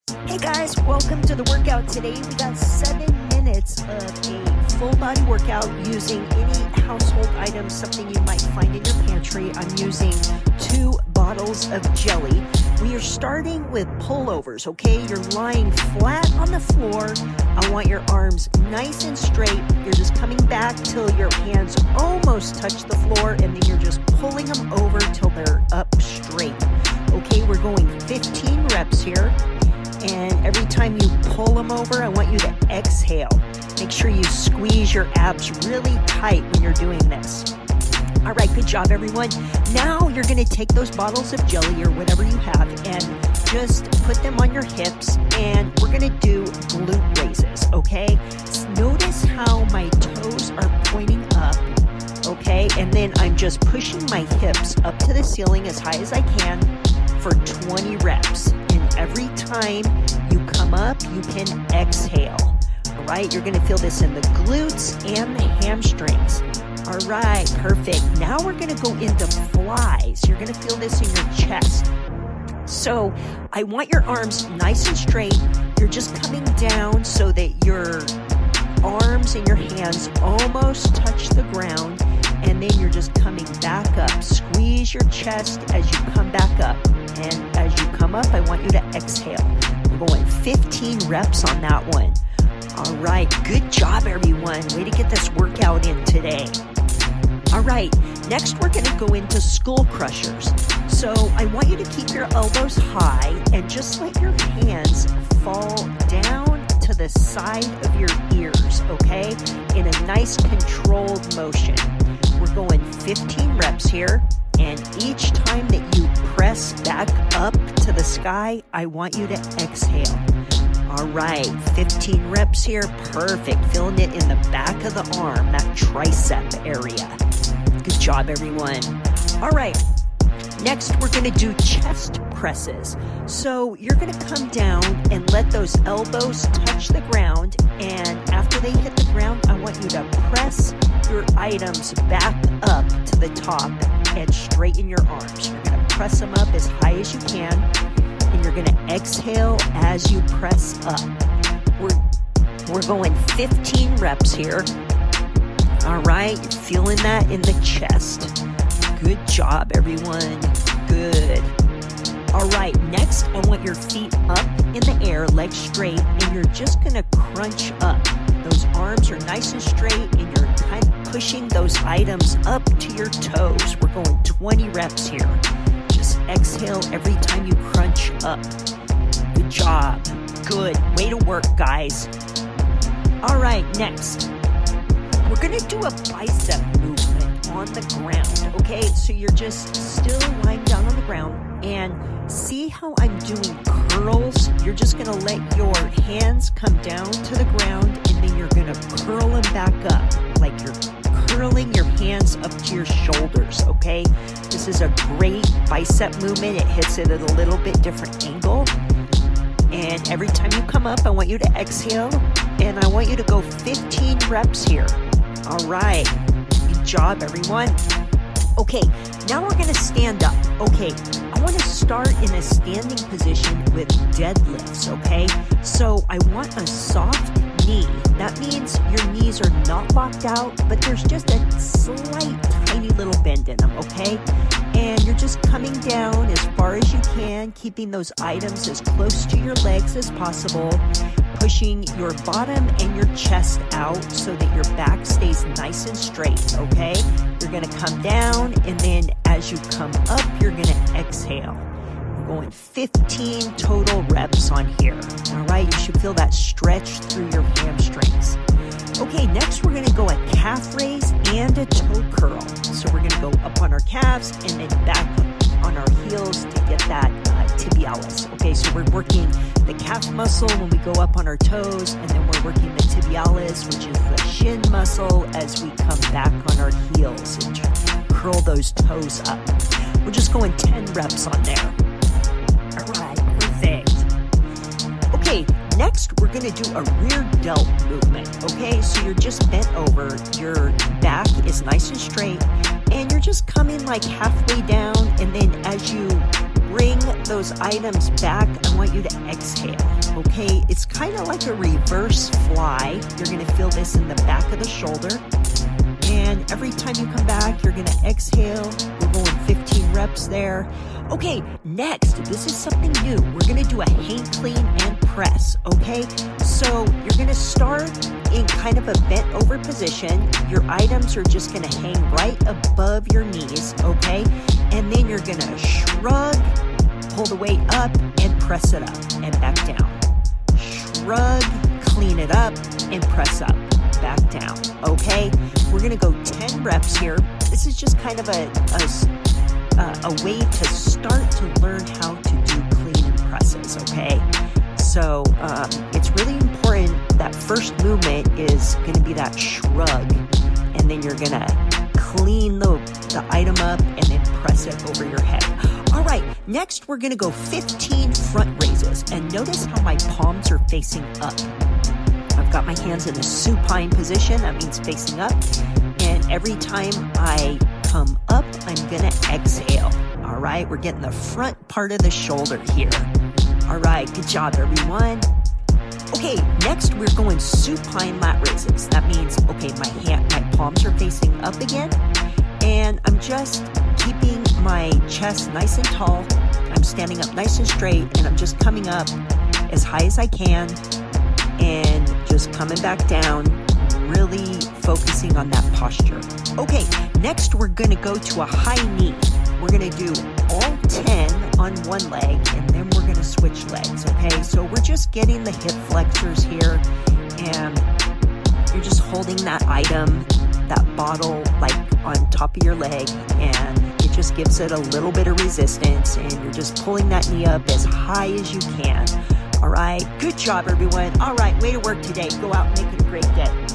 Hey guys, welcome to the workout. Today we got 7 minutes of a full body workout using any household item, something you might find in your pantry. I'm using 2 bottles of jelly. We are starting with pullovers, okay? You're lying flat on the floor. I want your arms nice and straight. You're just coming back till your hands almost touch the floor, and then you're just pulling them over till they're up straight. Okay, we're going 15 reps here. And every time you pull them over, I want you to exhale. Make sure you squeeze your abs really tight when you're doing this. All right, good job, everyone. Now you're going to take those bottles of jelly or whatever you have and just put them on your hips, and we're going to do glute raises, okay? Notice how my toes are pointing up, okay? And then I'm just pushing my hips up to the ceiling as high as I can for 20 reps. Every time you come up, you can exhale. All right, you're gonna feel this in the glutes and the hamstrings. All right, perfect. Now we're gonna go into flies. You're gonna feel this in your chest. So I want your arms nice and straight. You're just coming down so that your arms and your hands almost touch the ground, and then you're just coming back up. Squeeze your chest as you come back up. And as you come up, I want you to exhale. We're going 15 reps on that one. All right, good job, everyone. Way to get this workout in today. All right, next we're gonna go into skull crushers. So I want you to keep your elbows high and just let your hands fall down to the side of your ears, okay? In a nice controlled motion. We're going 15 reps here. And each time that you press back up to the sky, I want you to exhale. All right, 15 reps here. Perfect. Feeling it in the back of the arm, that tricep area. Good job, everyone. All right, next we're going to do chest presses. So you're going to come down and let those elbows touch the ground. And after they hit the ground, I want you to press your items back up to the top and straighten your arms. You're going to press them up as high as you can, and you're going to exhale as you press up. We're going 15 reps here. All right, you're feeling that in the chest. Good job, everyone. Good. All right, next I want your feet up in the air, legs straight, and you're just going to crunch up. Those arms are nice and straight, and you're kind of pushing those items up to your toes. We're going 20 reps here. Just exhale every time you crunch up. Good job. Good. Way to work, guys. All right, next, we're going to do a bicep movement on the ground, okay? So you're just still lying down on the ground, and see how I'm doing curls? You're just going to let your hands come down to the ground, and then you're going to curl them back up, like you're curling your hands up to your shoulders, okay? This is a great bicep movement. It hits it at a little bit different angle. And every time you come up, I want you to exhale, and I want you to go 15 reps here. All right, good job, everyone. Okay, now we're gonna stand up. Okay, I wanna start in a standing position with deadlifts, okay? So I want a soft knee. That means your knees are not locked out, but there's just a slight, tiny little bend in them, okay? And you're just coming down as far as you can, keeping those items as close to your legs as possible, pushing your bottom and your chest out so that your back stays nice and straight, okay? You're gonna come down, and then as you come up, you're gonna exhale. We're going 15 total reps on here, all right? You should feel that stretch through your hamstrings. Okay, next we're gonna go a calf raise and a toe curl. So we're gonna go up on our calves and then back on our heels to get that tibialis. Okay, so we're working the calf muscle when we go up on our toes, and then we're working the tibialis, which is the shin muscle, as we come back on our heels and curl those toes up. We're just going 10 reps on there. All right, perfect. Okay, next we're gonna do a rear delt movement, okay? So you're just bent over, your back is nice and straight, and you're just coming like halfway down, and then as you bring those items back, I want you to exhale. kind of like a reverse fly. You're going to feel this in the back of the shoulder. And every time you come back, you're going to exhale. We're going 15 reps there. Okay, next, this is something new. We're going to do a hang clean and press, okay? So you're going to start in kind of a bent over position. Your items are just going to hang right above your knees, okay? And then you're going to shrug, pull the weight up, and press it up and back down. Shrug, clean it up, and press up, back down, okay? We're going to go 10 reps here. This is just kind of a way to start to learn how to do clean and presses, okay? So it's really important that first movement is going to be that shrug, and then you're going to clean the item up and then press it over your head. All right, next we're going to go 15 front raises, and notice how my palms are facing up. I've got my hands in a supine position, that means facing up, and every time I come up, I'm going to exhale. All right, we're getting the front part of the shoulder here. All right, good job, everyone. Okay, next we're going supine lat raises. That means, okay, my palms are facing up again, and I'm just keeping my chest nice and tall. I'm standing up nice and straight, and I'm just coming up as high as I can, and just coming back down, really focusing on that posture. Okay, next we're going to go to a high knee. We're going to do all 10 on one leg, and then we're going to switch legs, okay? So we're just getting the hip flexors here, and you're just holding that item, that bottle, like on top of your leg, and it just gives it a little bit of resistance, and you're just pulling that knee up as high as you can. All right, good job, everyone. All right, way to work today. Go out and make it a great day.